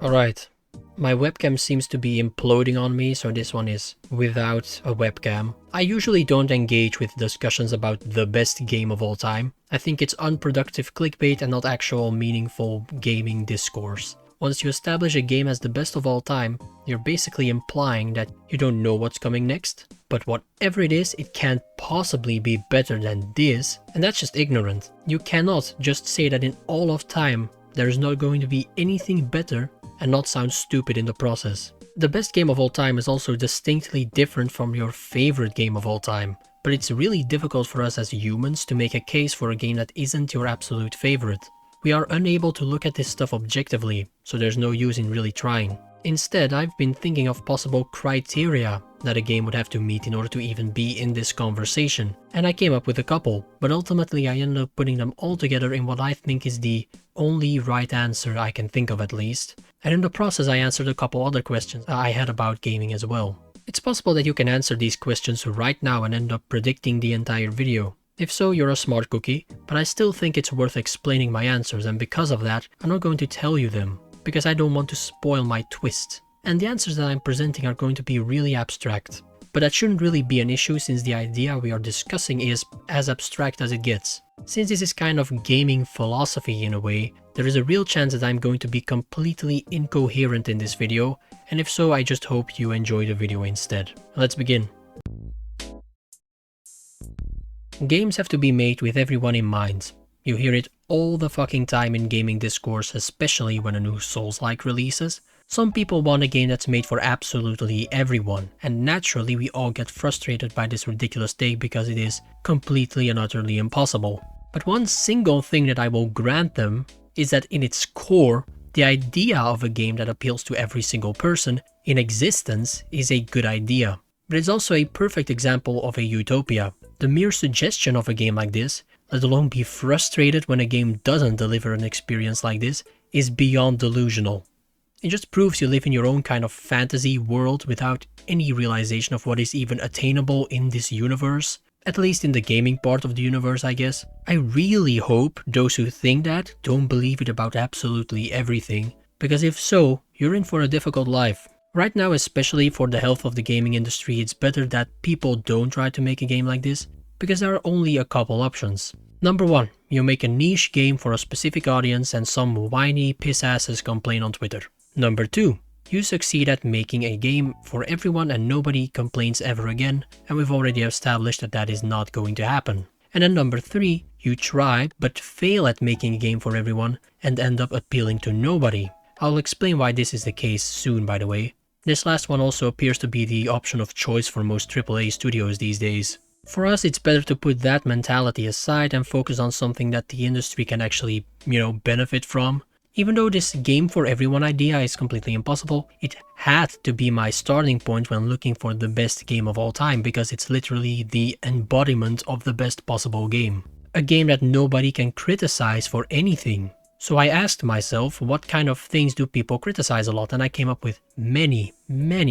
Alright, my webcam seems to be imploding on me, so this one is without a webcam. I usually don't engage with discussions about the best game of all time. I think it's unproductive clickbait and not actual meaningful gaming discourse. Once you establish a game as the best of all time, you're basically implying that you don't know what's coming next. But whatever it is, it can't possibly be better than this, and that's just ignorant. You cannot just say that in all of time there is not going to be anything better and not sound stupid in the process. The best game of all time is also distinctly different from your favorite game of all time, but it's really difficult for us as humans to make a case for a game that isn't your absolute favorite. We are unable to look at this stuff objectively, so there's no use in really trying. Instead, I've been thinking of possible criteria that a game would have to meet in order to even be in this conversation, and I came up with a couple, but ultimately I ended up putting them all together in what I think is the only right answer I can think of at least. And in the process I answered a couple other questions I had about gaming as well. It's possible that you can answer these questions right now and end up predicting the entire video. If so, you're a smart cookie, but I still think it's worth explaining my answers, and because of that, I'm not going to tell you them, because I don't want to spoil my twist. And the answers that I'm presenting are going to be really abstract. But that shouldn't really be an issue since the idea we are discussing is as abstract as it gets. Since this is kind of gaming philosophy in a way, there is a real chance that I'm going to be completely incoherent in this video, and if so, I just hope you enjoy the video instead. Let's begin. Games have to be made with everyone in mind. You hear it all the fucking time in gaming discourse, especially when a new Souls-like releases. Some people want a game that's made for absolutely everyone, and naturally we all get frustrated by this ridiculous take because it is completely and utterly impossible. But one single thing that I will grant them is that in its core, the idea of a game that appeals to every single person in existence is a good idea. But it's also a perfect example of a utopia. The mere suggestion of a game like this, let alone be frustrated when a game doesn't deliver an experience like this, is beyond delusional. It just proves you live in your own kind of fantasy world without any realization of what is even attainable in this universe. At least in the gaming part of the universe, I guess. I really hope those who think that don't believe it about absolutely everything, because if so, you're in for a difficult life. Right now, especially for the health of the gaming industry, it's better that people don't try to make a game like this, because there are only a couple options. Number 1, you make a niche game for a specific audience and some whiny piss-asses complain on Twitter. Number 2, you succeed at making a game for everyone and nobody complains ever again, and we've already established that that is not going to happen. And then number 3, you try but fail at making a game for everyone and end up appealing to nobody. I'll explain why this is the case soon, by the way. This last one also appears to be the option of choice for most AAA studios these days. For us, it's better to put that mentality aside and focus on something that the industry can actually, benefit from. Even though this game for everyone idea is completely impossible, it had to be my starting point when looking for the best game of all time, because it's literally the embodiment of the best possible game. A game that nobody can criticize for anything. So I asked myself, what kind of things do people criticize a lot, and I came up with many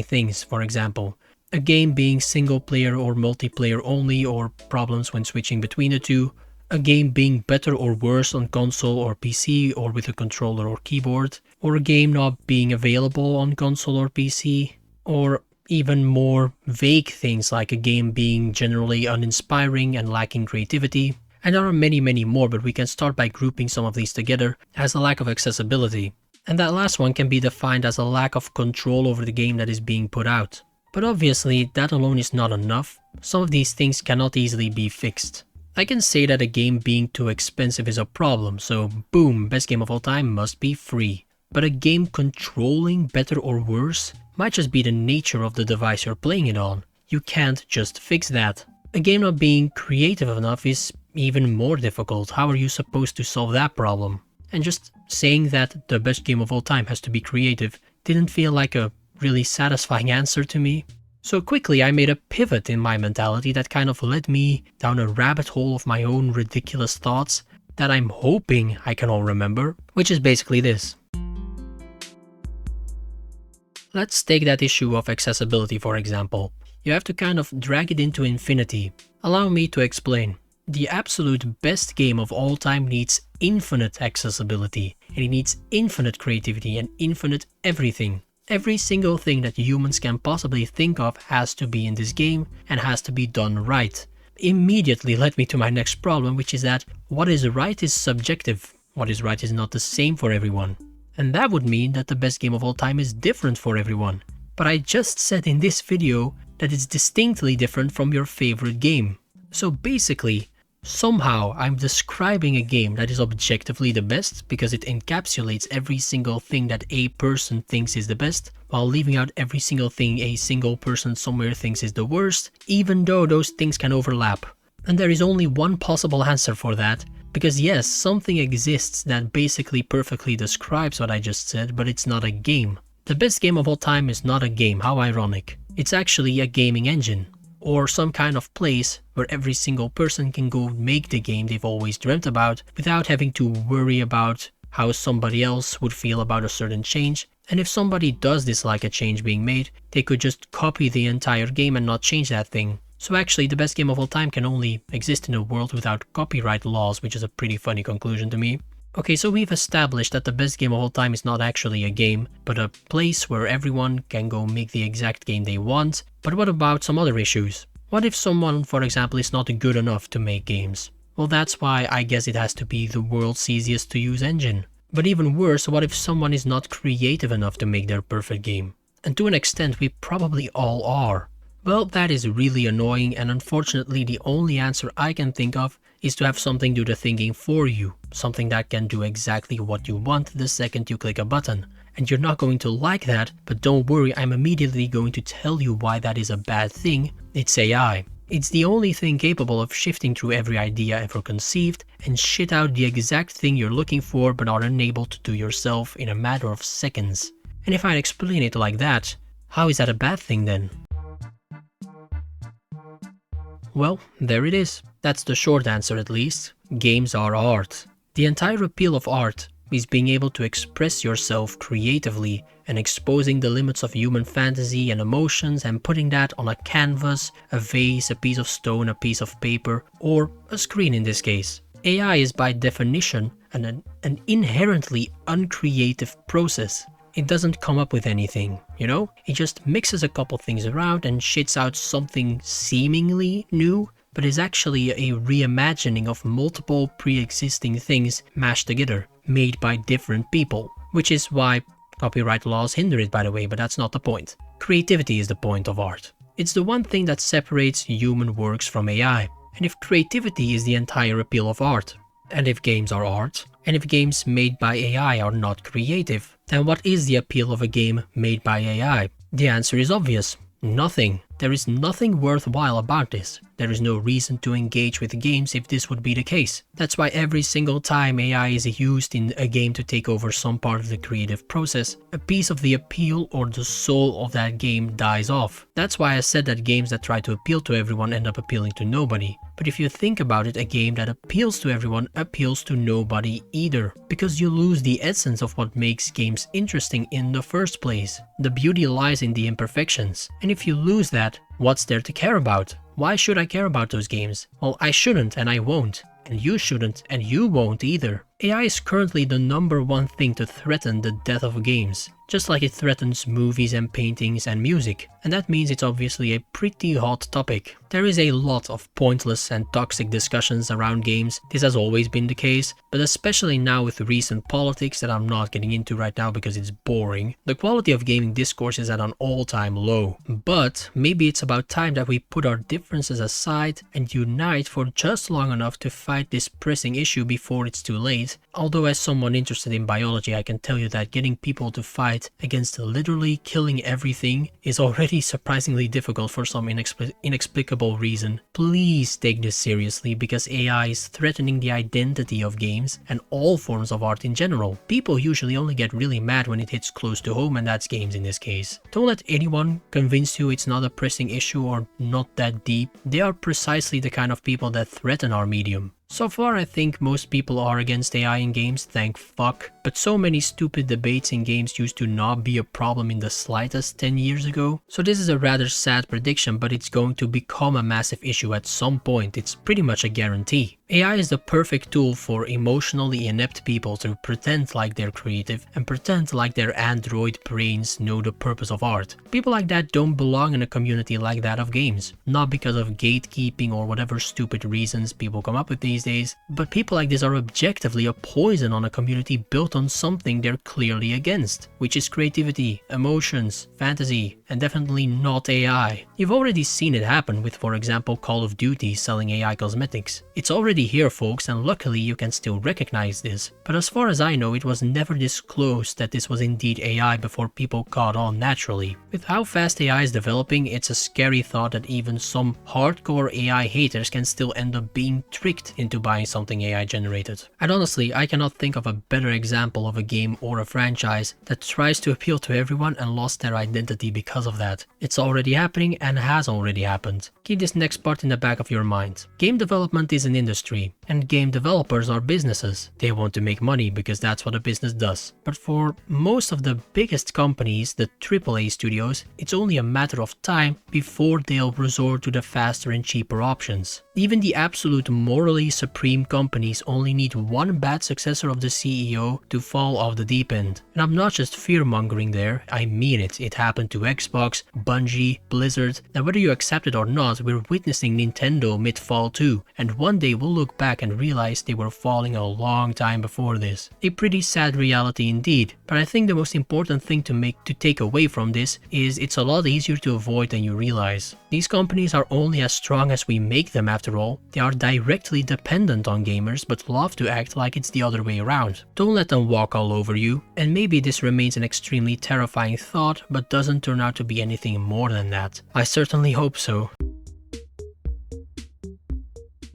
things. For example, a game being single player or multiplayer only, or problems when switching between the two, a game being better or worse on console or PC or with a controller or keyboard, or a game not being available on console or PC, or even more vague things like a game being generally uninspiring and lacking creativity. And there are many more, but we can start by grouping some of these together as a lack of accessibility. And that last one can be defined as a lack of control over the game that is being put out. But obviously, that alone is not enough. Some of these things cannot easily be fixed. I can say that a game being too expensive is a problem, so boom, best game of all time must be free. But a game controlling better or worse might just be the nature of the device you're playing it on. You can't just fix that. A game not being creative enough is even more difficult. How are you supposed to solve that problem? And just saying that the best game of all time has to be creative didn't feel like a really satisfying answer to me. So quickly I made a pivot in my mentality that kind of led me down a rabbit hole of my own ridiculous thoughts that I'm hoping I can all remember, which is basically this. Let's take that issue of accessibility for example. You have to kind of drag it into infinity. Allow me to explain. The absolute best game of all time needs infinite accessibility. and it needs infinite creativity and infinite everything. Every single thing that humans can possibly think of has to be in this game and has to be done right. Immediately led me to my next problem, which is that what is right is subjective. What is right is not the same for everyone. And that would mean that the best game of all time is different for everyone. But I just said in this video that it's distinctly different from your favorite game. So basically, somehow I'm describing a game that is objectively the best because it encapsulates every single thing that a person thinks is the best, while leaving out every single thing a single person somewhere thinks is the worst, even though those things can overlap. And there is only one possible answer for that, because yes, something exists that basically perfectly describes what I just said, but it's not a game. The best game of all time is not a game, how ironic. It's actually a gaming engine, or some kind of place where every single person can go make the game they've always dreamt about without having to worry about how somebody else would feel about a certain change. And if somebody does dislike a change being made, they could just copy the entire game and not change that thing. So actually, the best game of all time can only exist in a world without copyright laws, which is a pretty funny conclusion to me. Okay, so we've established that the best game of all time is not actually a game, but a place where everyone can go make the exact game they want. But what about some other issues? What if someone, for example, is not good enough to make games? Well, that's why I guess it has to be the world's easiest to use engine. But even worse, what if someone is not creative enough to make their perfect game? And to an extent, we probably all are. Well, that is really annoying, and unfortunately the only answer I can think of is to have something do the thinking for you. Something that can do exactly what you want the second you click a button. And you're not going to like that, but don't worry, I'm immediately going to tell you why that is a bad thing. It's AI. It's the only thing capable of shifting through every idea ever conceived and shit out the exact thing you're looking for but are unable to do yourself in a matter of seconds. And if I explain it like that, how is that a bad thing then? Well, there it is. That's the short answer at least. Games are art. The entire appeal of art is being able to express yourself creatively and exposing the limits of human fantasy and emotions and putting that on a canvas, a vase, a piece of stone, a piece of paper, or a screen in this case. AI is by definition an inherently uncreative process. It doesn't come up with anything, you know? It just mixes a couple things around and shits out something seemingly new, but is actually a reimagining of multiple pre-existing things mashed together, made by different people. Which is why copyright laws hinder it, by the way, but that's not the point. Creativity is the point of art. It's the one thing that separates human works from AI. And if creativity is the entire appeal of art, and if games are art, and if games made by AI are not creative, then what is the appeal of a game made by AI? The answer is obvious. Nothing. There is nothing worthwhile about this. There is no reason to engage with games if this would be the case. That's why every single time AI is used in a game to take over some part of the creative process, a piece of the appeal or the soul of that game dies off. That's why I said that games that try to appeal to everyone end up appealing to nobody. But if you think about it, a game that appeals to everyone appeals to nobody either. Because you lose the essence of what makes games interesting in the first place. The beauty lies in the imperfections. And if you lose that, what's there to care about? Why should I care about those games? Well, I shouldn't and I won't. And you shouldn't and you won't either. AI is currently the #1 thing to threaten the death of games, just like it threatens movies and paintings and music. And that means it's obviously a pretty hot topic. There is a lot of pointless and toxic discussions around games. This has always been the case, but especially now with recent politics that I'm not getting into right now because it's boring, the quality of gaming discourse is at an all-time low. But maybe it's about time that we put our differences aside and unite for just long enough to fight this pressing issue before it's too late. Although as someone interested in biology, I can tell you that getting people to fight against literally killing everything is already surprisingly difficult for some inexplicable reason. Please take this seriously because AI is threatening the identity of games and all forms of art in general. People usually only get really mad when it hits close to home, and that's games in this case. Don't let anyone convince you it's not a pressing issue or not that deep. They are precisely the kind of people that threaten our medium. So far I think most people are against AI in games, thank fuck. but so many stupid debates in games used to not be a problem in the slightest 10 years ago. So this is a rather sad prediction, but it's going to become a massive issue at some point. It's pretty much a guarantee. AI is the perfect tool for emotionally inept people to pretend like they're creative and pretend like their android brains know the purpose of art. People like that don't belong in a community like that of games. Not because of gatekeeping or whatever stupid reasons people come up with these days, but people like this are objectively a poison on a community built on something they're clearly against, which is creativity, emotions, fantasy, and definitely not AI. You've already seen it happen with, for example, Call of Duty selling AI cosmetics. It's already here, folks, and luckily you can still recognize this. But as far as I know, it was never disclosed that this was indeed AI before people caught on naturally. With how fast AI is developing, it's a scary thought that even some hardcore AI haters can still end up being tricked into buying something AI generated. And honestly, I cannot think of a better example of a game or a franchise that tries to appeal to everyone and lost their identity because of that. It's already happening and has already happened. Keep this next part in the back of your mind. Game development is an industry, and game developers are businesses. They want to make money because that's what a business does. But for most of the biggest companies, the AAA studios, it's only a matter of time before they'll resort to the faster and cheaper options. Even the absolute morally supreme companies only need one bad successor of the CEO to fall off the deep end. And I'm not just fear-mongering there, I mean it. It happened to Xbox, Bungie, Blizzard. Now whether you accept it or not, we're witnessing Nintendo mid-fall too, and one day we'll look back and realize they were falling a long time before this. A pretty sad reality indeed, but I think the most important thing to take away from this is it's a lot easier to avoid than you realize. These companies are only as strong as we make them after all. They are directly dependent on gamers but love to act like it's the other way around. Don't let them walk all over you, and maybe this remains an extremely terrifying thought but doesn't turn out to be anything more than that. I certainly hope so.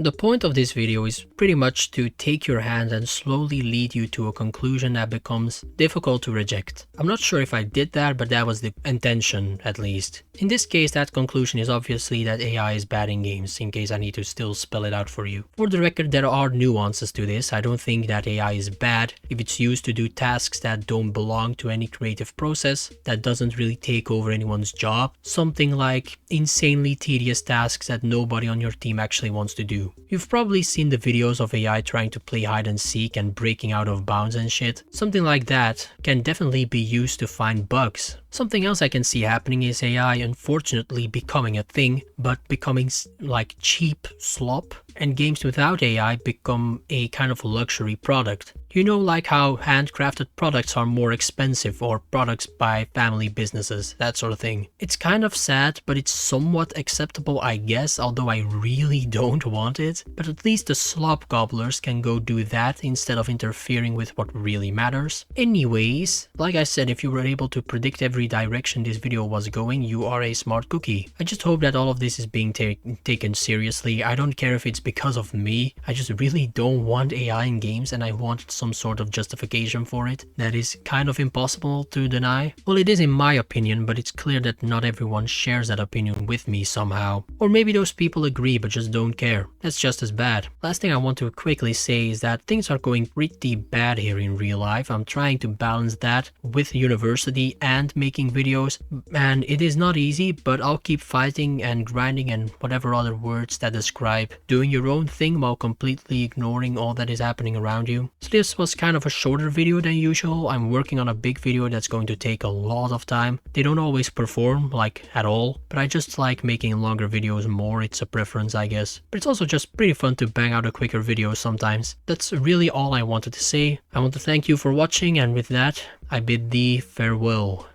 The point of this video is pretty much to take your hand and slowly lead you to a conclusion that becomes difficult to reject. I'm not sure if I did that, but that was the intention at least. In this case, that conclusion is obviously that AI is bad in games, in case I need to still spell it out for you. For the record, there are nuances to this. I don't think that AI is bad if it's used to do tasks that don't belong to any creative process, that doesn't really take over anyone's job. Something like insanely tedious tasks that nobody on your team actually wants to do. You've probably seen the videos of AI trying to play hide and seek and breaking out of bounds and shit. Something like that can definitely be used to find bugs. Something else I can see happening is AI unfortunately becoming a thing, but becoming like cheap slop, and games without AI become a kind of luxury product. You know, like how handcrafted products are more expensive, or products by family businesses, that sort of thing. It's kind of sad, but it's somewhat acceptable, I guess, although I really don't want it. But at least the slop gobblers can go do that instead of interfering with what really matters. Anyways, like I said, if you were able to predict every direction this video was going, you are a smart cookie. I just hope that all of this is being taken seriously. I don't care if it's because of me. I just really don't want AI in games, and I want some sort of justification for it that is kind of impossible to deny. Well, it is in my opinion, but it's clear that not everyone shares that opinion with me somehow. Or maybe those people agree but just don't care. That's just as bad. Last thing I want to quickly say is that things are going pretty bad here in real life. I'm trying to balance that with university and making videos, and it is not easy, but I'll keep fighting and grinding and whatever other words that describe doing your own thing while completely ignoring all that is happening around you. So this was kind of a shorter video than usual. I'm working on a big video that's going to take a lot of time. They don't always perform, like, at all, but I just like making longer videos more. It's a preference, I guess. But it's also just pretty fun to bang out a quicker video sometimes. That's really all I wanted to say. I want to thank you for watching, and with that, I bid thee farewell.